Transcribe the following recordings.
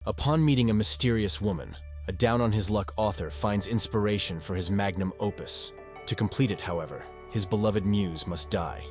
Upon meeting a mysterious woman, a down-on-his-luck author finds inspiration for his magnum opus. To complete it, however, his beloved muse must die.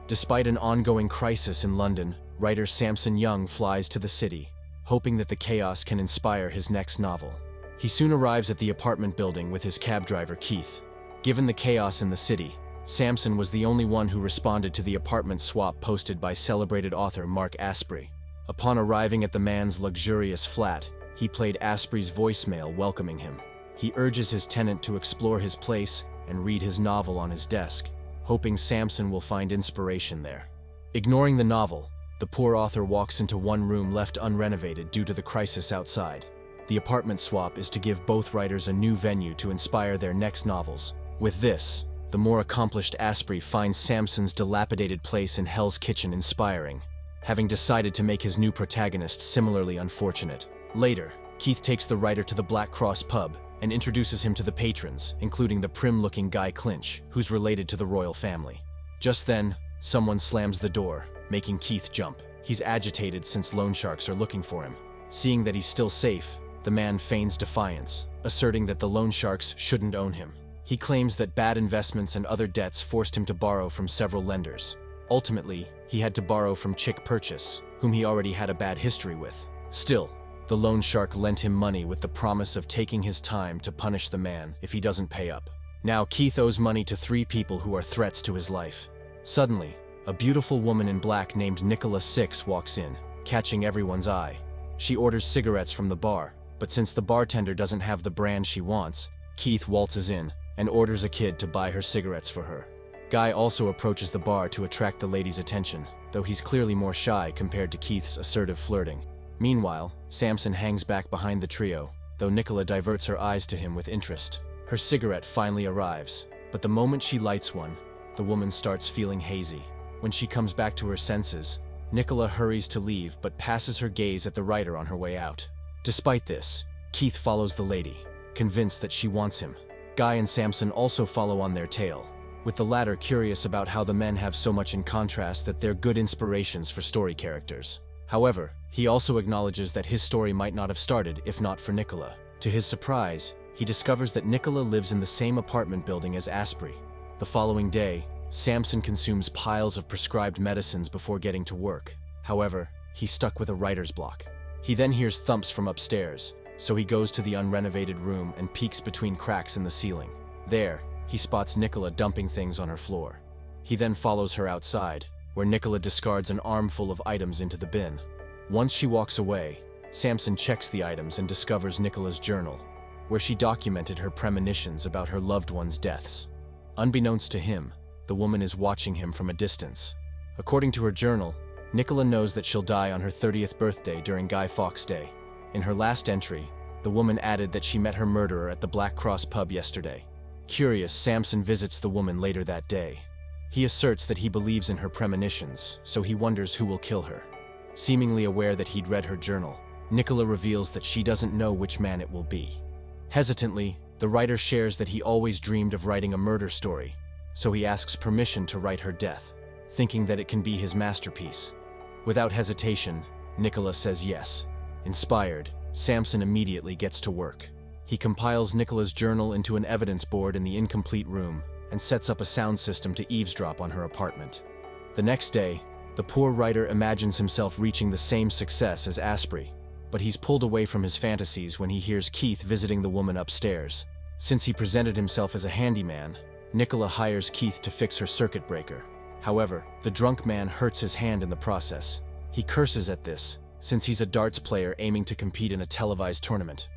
Despite an ongoing crisis in London, writer Samson Young flies to the city, hoping that the chaos can inspire his next novel. He soon arrives at the apartment building with his cab driver Keith. Given the chaos in the city, Samson was the only one who responded to the apartment swap posted by celebrated author Mark Asprey. Upon arriving at the man's luxurious flat, he played Asprey's voicemail welcoming him. He urges his tenant to explore his place and read his novel on his desk, hoping Samson will find inspiration there. Ignoring the novel, the poor author walks into one room left unrenovated due to the crisis outside. The apartment swap is to give both writers a new venue to inspire their next novels. With this, the more accomplished Asprey finds Samson's dilapidated place in Hell's Kitchen inspiring, having decided to make his new protagonist similarly unfortunate. Later, Keith takes the writer to the Black Cross pub and introduces him to the patrons, including the prim-looking Guy Clinch, who's related to the royal family. Just then, someone slams the door, making Keith jump. He's agitated since loan sharks are looking for him. Seeing that he's still safe, the man feigns defiance, asserting that the loan sharks shouldn't own him. He claims that bad investments and other debts forced him to borrow from several lenders. Ultimately, he had to borrow from Chick Purchase, whom he already had a bad history with. Still, the loan shark lent him money with the promise of taking his time to punish the man if he doesn't pay up. Now Keith owes money to 3 people who are threats to his life. Suddenly, a beautiful woman in black named Nicola Six walks in, catching everyone's eye. She orders cigarettes from the bar, but since the bartender doesn't have the brand she wants, Keith waltzes in and orders a kid to buy her cigarettes for her. Guy also approaches the bar to attract the lady's attention, though he's clearly more shy compared to Keith's assertive flirting. Meanwhile, Samson hangs back behind the trio, though Nicola diverts her eyes to him with interest. Her cigarette finally arrives, but the moment she lights one, the woman starts feeling hazy. When she comes back to her senses, Nicola hurries to leave but passes her gaze at the writer on her way out. Despite this, Keith follows the lady, convinced that she wants him. Guy and Samson also follow on their tail, with the latter curious about how the men have so much in contrast that they're good inspirations for story characters. However, he also acknowledges that his story might not have started if not for Nicola. To his surprise, he discovers that Nicola lives in the same apartment building as Asprey. The following day, Samson consumes piles of prescribed medicines before getting to work. However, he's stuck with a writer's block. He then hears thumps from upstairs, so he goes to the unrenovated room and peeks between cracks in the ceiling. There, he spots Nicola dumping things on her floor. He then follows her outside, where Nicola discards an armful of items into the bin. Once she walks away, Samson checks the items and discovers Nicola's journal, where she documented her premonitions about her loved ones' deaths. Unbeknownst to him, the woman is watching him from a distance. According to her journal, Nicola knows that she'll die on her 30th birthday during Guy Fawkes Day. In her last entry, the woman added that she met her murderer at the Black Cross pub yesterday. Curious, Samson visits the woman later that day. He asserts that he believes in her premonitions, so he wonders who will kill her. Seemingly aware that he'd read her journal, Nicola reveals that she doesn't know which man it will be. Hesitantly, the writer shares that he always dreamed of writing a murder story, so he asks permission to write her death, thinking that it can be his masterpiece. Without hesitation, Nicola says yes. Inspired, Samson immediately gets to work. He compiles Nicola's journal into an evidence board in the incomplete room and sets up a sound system to eavesdrop on her apartment. The next day, the poor writer imagines himself reaching the same success as Asprey, but he's pulled away from his fantasies when he hears Keith visiting the woman upstairs. Since he presented himself as a handyman, Nicola hires Keith to fix her circuit breaker. However, the drunk man hurts his hand in the process. He curses at this, since he's a darts player aiming to compete in a televised tournament.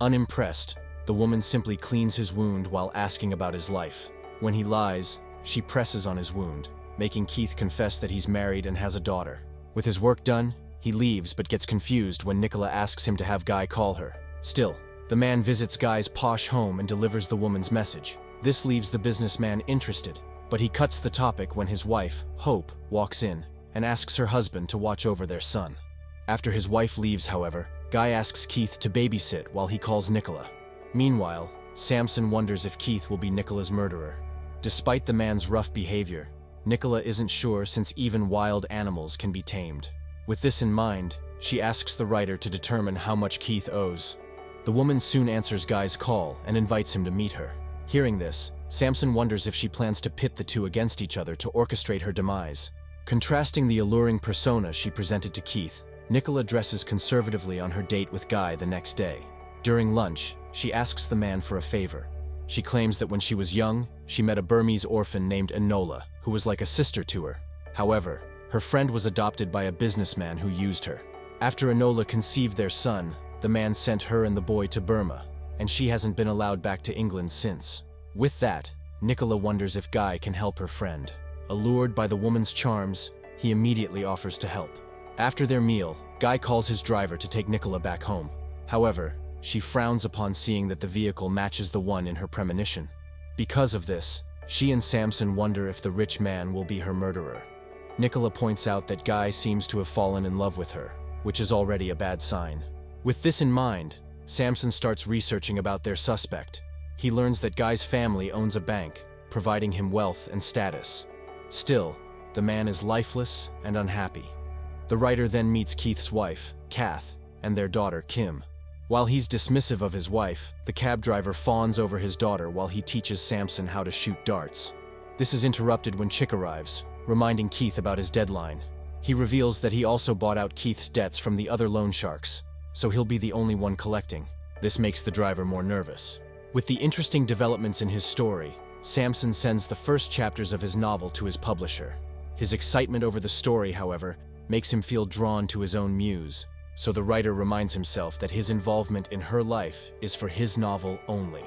Unimpressed, the woman simply cleans his wound while asking about his life. When he lies, she presses on his wound, making Keith confess that he's married and has a daughter. With his work done, he leaves but gets confused when Nicola asks him to have Guy call her. Still, the man visits Guy's posh home and delivers the woman's message. This leaves the businessman interested, but he cuts the topic when his wife, Hope, walks in and asks her husband to watch over their son. After his wife leaves, however, Guy asks Keith to babysit while he calls Nicola. Meanwhile, Samson wonders if Keith will be Nicola's murderer. Despite the man's rough behavior, Nicola isn't sure since even wild animals can be tamed. With this in mind, she asks the writer to determine how much Keith owes. The woman soon answers Guy's call and invites him to meet her. Hearing this, Samson wonders if she plans to pit the two against each other to orchestrate her demise. Contrasting the alluring persona she presented to Keith, Nicola dresses conservatively on her date with Guy the next day. During lunch, she asks the man for a favor. She claims that when she was young, she met a Burmese orphan named Enola, who was like a sister to her. However, her friend was adopted by a businessman who used her. After Enola conceived their son, the man sent her and the boy to Burma, and she hasn't been allowed back to England since. With that, Nicola wonders if Guy can help her friend. Allured by the woman's charms, he immediately offers to help. After their meal, Guy calls his driver to take Nicola back home. However, she frowns upon seeing that the vehicle matches the one in her premonition. Because of this, she and Samson wonder if the rich man will be her murderer. Nicola points out that Guy seems to have fallen in love with her, which is already a bad sign. With this in mind, Samson starts researching about their suspect. He learns that Guy's family owns a bank, providing him wealth and status. Still, the man is lifeless and unhappy. The writer then meets Keith's wife, Kath, and their daughter, Kim. While he's dismissive of his wife, the cab driver fawns over his daughter while he teaches Samson how to shoot darts. This is interrupted when Chick arrives, reminding Keith about his deadline. He reveals that he also bought out Keith's debts from the other loan sharks, so he'll be the only one collecting. This makes the driver more nervous. With the interesting developments in his story, Samson sends the first chapters of his novel to his publisher. His excitement over the story, however, makes him feel drawn to his own muse, so the writer reminds himself that his involvement in her life is for his novel only.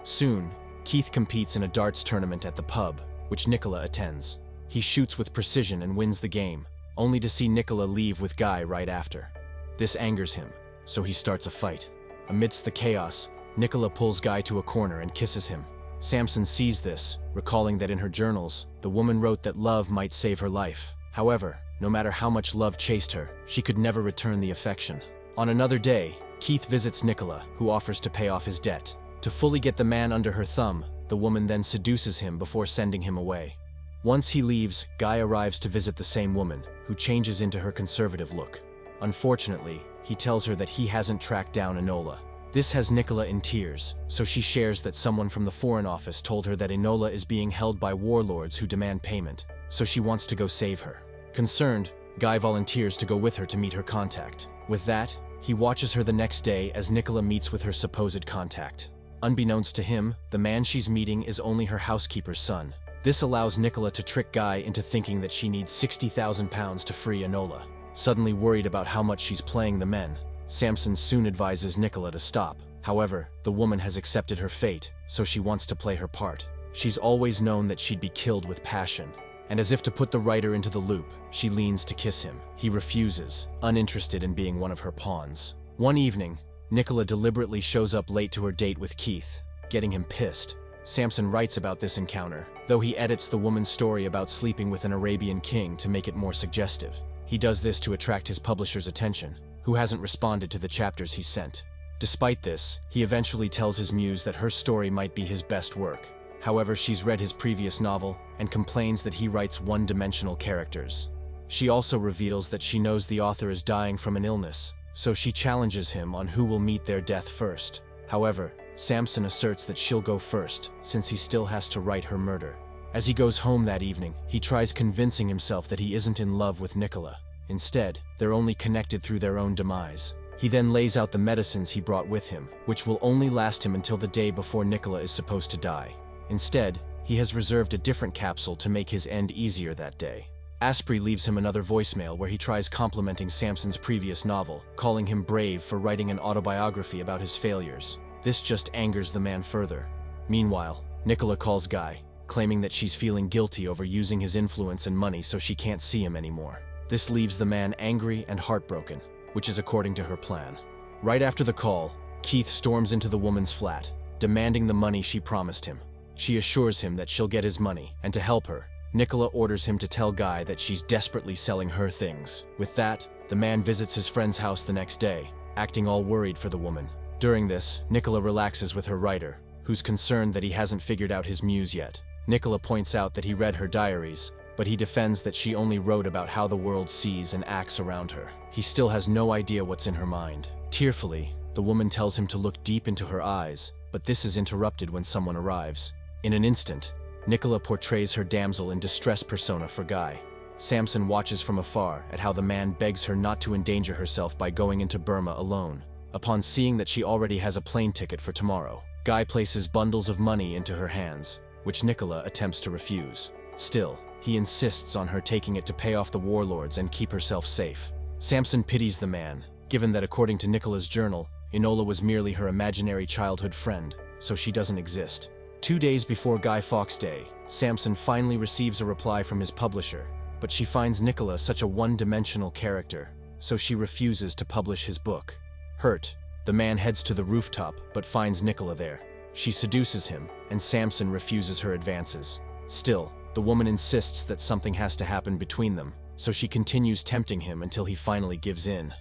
Soon, Keith competes in a darts tournament at the pub, which Nicola attends. He shoots with precision and wins the game, only to see Nicola leave with Guy right after. This angers him, so he starts a fight. Amidst the chaos, Nicola pulls Guy to a corner and kisses him. Samson sees this, recalling that in her journals, the woman wrote that love might save her life. However, no matter how much love chased her, she could never return the affection. On another day, Keith visits Nicola, who offers to pay off his debt. To fully get the man under her thumb, the woman then seduces him before sending him away. Once he leaves, Guy arrives to visit the same woman, who changes into her conservative look. Unfortunately, he tells her that he hasn't tracked down Enola. This has Nicola in tears, so she shares that someone from the Foreign Office told her that Enola is being held by warlords who demand payment, so she wants to go save her. Concerned, Guy volunteers to go with her to meet her contact. With that, he watches her the next day as Nicola meets with her supposed contact. Unbeknownst to him, the man she's meeting is only her housekeeper's son. This allows Nicola to trick Guy into thinking that she needs £60,000 to free Enola. Suddenly worried about how much she's playing the men, Samson soon advises Nicola to stop. However, the woman has accepted her fate, so she wants to play her part. She's always known that she'd be killed with passion, and as if to put the writer into the loop, she leans to kiss him. He refuses, uninterested in being one of her pawns. One evening, Nicola deliberately shows up late to her date with Keith, getting him pissed. Samson writes about this encounter, though he edits the woman's story about sleeping with an Arabian king to make it more suggestive. He does this to attract his publisher's attention, who hasn't responded to the chapters he sent. Despite this, he eventually tells his muse that her story might be his best work. However, she's read his previous novel and complains that he writes one-dimensional characters. She also reveals that she knows the author is dying from an illness, so she challenges him on who will meet their death first. However, Samson asserts that she'll go first, since he still has to write her murder. As he goes home that evening, he tries convincing himself that he isn't in love with Nicola. Instead, they're only connected through their own demise. He then lays out the medicines he brought with him, which will only last him until the day before Nicola is supposed to die. Instead, he has reserved a different capsule to make his end easier that day. Asprey leaves him another voicemail where he tries complimenting Samson's previous novel, calling him brave for writing an autobiography about his failures. This just angers the man further. Meanwhile, Nicola calls Guy, claiming that she's feeling guilty over using his influence and money so she can't see him anymore. This leaves the man angry and heartbroken, which is according to her plan. Right after the call, Keith storms into the woman's flat, demanding the money she promised him. She assures him that she'll get his money, and to help her, Nicola orders him to tell Guy that she's desperately selling her things. With that, the man visits his friend's house the next day, acting all worried for the woman. During this, Nicola relaxes with her writer, who's concerned that he hasn't figured out his muse yet. Nicola points out that he read her diaries, but he defends that she only wrote about how the world sees and acts around her. He still has no idea what's in her mind. Tearfully, the woman tells him to look deep into her eyes, but this is interrupted when someone arrives. In an instant, Nicola portrays her damsel in distress persona for Guy. Samson watches from afar at how the man begs her not to endanger herself by going into Burma alone. Upon seeing that she already has a plane ticket for tomorrow, Guy places bundles of money into her hands, which Nicola attempts to refuse. Still, he insists on her taking it to pay off the warlords and keep herself safe. Samson pities the man, given that according to Nicola's journal, Enola was merely her imaginary childhood friend, so she doesn't exist. 2 days before Guy Fawkes Day, Samson finally receives a reply from his publisher, but she finds Nicola such a one-dimensional character, so she refuses to publish his book. Hurt, the man heads to the rooftop but finds Nicola there. She seduces him, and Samson refuses her advances. Still, the woman insists that something has to happen between them, so she continues tempting him until he finally gives in.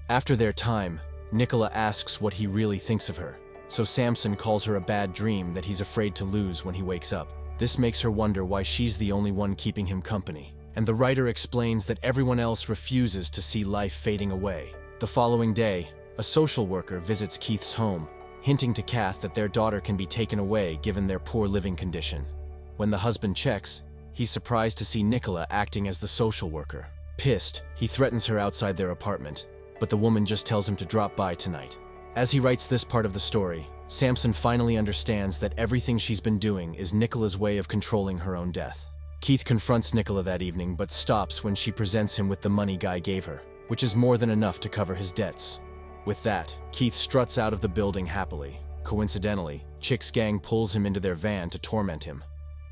After their time, Nicola asks what he really thinks of her, so Samson calls her a bad dream that he's afraid to lose when he wakes up. This makes her wonder why she's the only one keeping him company, and the writer explains that everyone else refuses to see life fading away. The following day, a social worker visits Keith's home, hinting to Kath that their daughter can be taken away given their poor living condition. When the husband checks, he's surprised to see Nicola acting as the social worker. Pissed, he threatens her outside their apartment, but the woman just tells him to drop by tonight. As he writes this part of the story, Samson finally understands that everything she's been doing is Nicola's way of controlling her own death. Keith confronts Nicola that evening but stops when she presents him with the money Guy gave her, which is more than enough to cover his debts. With that, Keith struts out of the building happily. Coincidentally, Chick's gang pulls him into their van to torment him.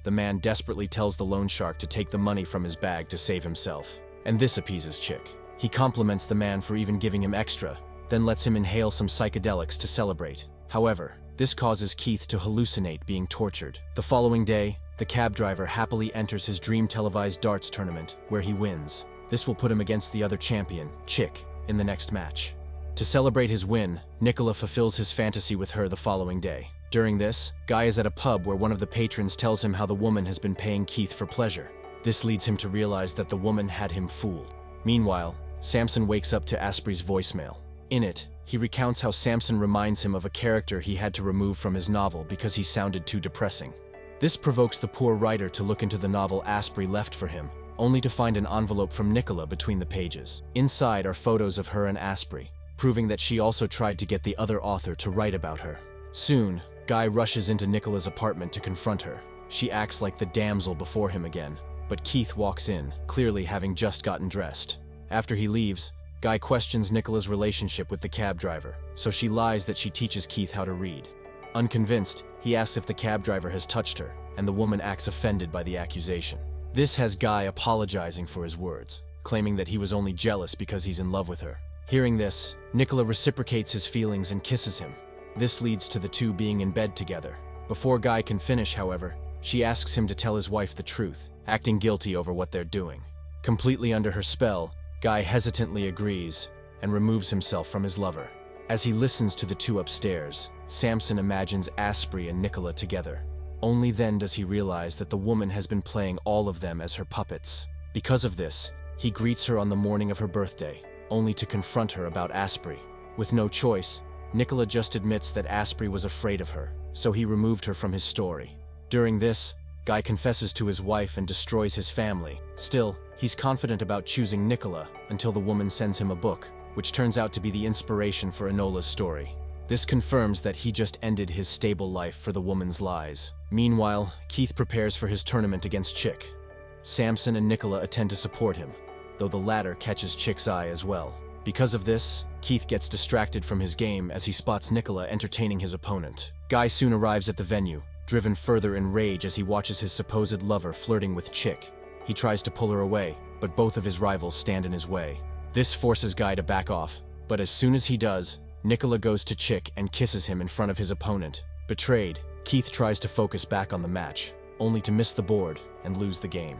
The man desperately tells the loan shark to take the money from his bag to save himself, and this appeases Chick. He compliments the man for even giving him extra, then lets him inhale some psychedelics to celebrate. However, this causes Keith to hallucinate being tortured. The following day, the cab driver happily enters his dream televised darts tournament, where he wins. This will put him against the other champion, Chick, in the next match. To celebrate his win, Nicola fulfills his fantasy with her the following day. During this, Guy is at a pub where one of the patrons tells him how the woman has been paying Keith for pleasure. This leads him to realize that the woman had him fooled. Meanwhile, Samson wakes up to Asprey's voicemail. In it, he recounts how Samson reminds him of a character he had to remove from his novel because he sounded too depressing. This provokes the poor writer to look into the novel Asprey left for him, only to find an envelope from Nicola between the pages. Inside are photos of her and Asprey, proving that she also tried to get the other author to write about her. Soon, Guy rushes into Nicola's apartment to confront her. She acts like the damsel before him again, but Keith walks in, clearly having just gotten dressed. After he leaves, Guy questions Nicola's relationship with the cab driver, so she lies that she teaches Keith how to read. Unconvinced, he asks if the cab driver has touched her, and the woman acts offended by the accusation. This has Guy apologizing for his words, claiming that he was only jealous because he's in love with her. Hearing this, Nicola reciprocates his feelings and kisses him. This leads to the two being in bed together. Before Guy can finish, however, she asks him to tell his wife the truth, acting guilty over what they're doing. Completely under her spell, Guy hesitantly agrees and removes himself from his lover. As he listens to the two upstairs, Samson imagines Asprey and Nicola together. Only then does he realize that the woman has been playing all of them as her puppets. Because of this, he greets her on the morning of her birthday, only to confront her about Asprey. With no choice, Nicola just admits that Asprey was afraid of her, so he removed her from his story. During this, Guy confesses to his wife and destroys his family. Still, he's confident about choosing Nicola until the woman sends him a book, which turns out to be the inspiration for Enola's story. This confirms that he just ended his stable life for the woman's lies. Meanwhile, Keith prepares for his tournament against Chick. Samson and Nicola attend to support him, though the latter catches Chick's eye as well. Because of this, Keith gets distracted from his game as he spots Nicola entertaining his opponent. Guy soon arrives at the venue, driven further in rage as he watches his supposed lover flirting with Chick. He tries to pull her away, but both of his rivals stand in his way. This forces Guy to back off, but as soon as he does, Nicola goes to Chick and kisses him in front of his opponent. Betrayed, Keith tries to focus back on the match, only to miss the board and lose the game.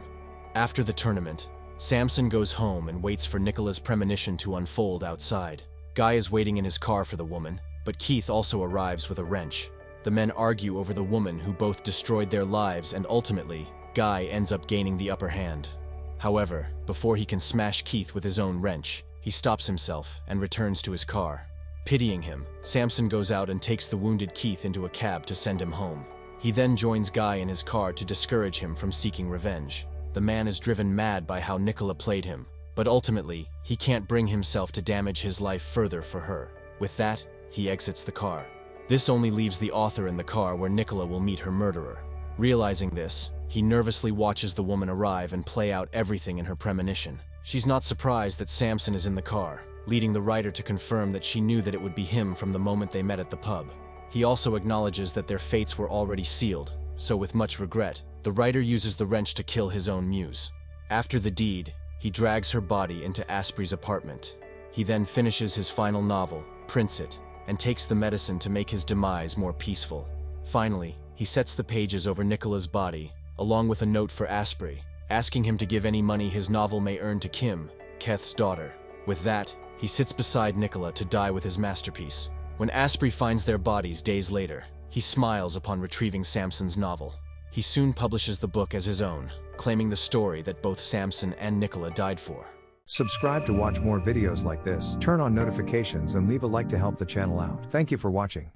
After the tournament, Samson goes home and waits for Nicola's premonition to unfold outside. Guy is waiting in his car for the woman, but Keith also arrives with a wrench. The men argue over the woman who both destroyed their lives and ultimately, Guy ends up gaining the upper hand. However, before he can smash Keith with his own wrench, he stops himself and returns to his car. Pitying him, Samson goes out and takes the wounded Keith into a cab to send him home. He then joins Guy in his car to discourage him from seeking revenge. The man is driven mad by how Nicola played him, but ultimately, he can't bring himself to damage his life further for her. With that, he exits the car. This only leaves the author in the car where Nicola will meet her murderer. Realizing this, he nervously watches the woman arrive and play out everything in her premonition. She's not surprised that Samson is in the car, leading the writer to confirm that she knew that it would be him from the moment they met at the pub. He also acknowledges that their fates were already sealed, so with much regret, the writer uses the wrench to kill his own muse. After the deed, he drags her body into Asprey's apartment. He then finishes his final novel, prints it, and takes the medicine to make his demise more peaceful. Finally, he sets the pages over Nicola's body, along with a note for Asprey, asking him to give any money his novel may earn to Kim, Keth's daughter. With that, he sits beside Nicola to die with his masterpiece. When Asprey finds their bodies days later, he smiles upon retrieving Samson's novel. He soon publishes the book as his own, claiming the story that both Samson and Nicola died for. Subscribe to watch more videos like this, turn on notifications and leave a like to help the channel out. Thank you for watching.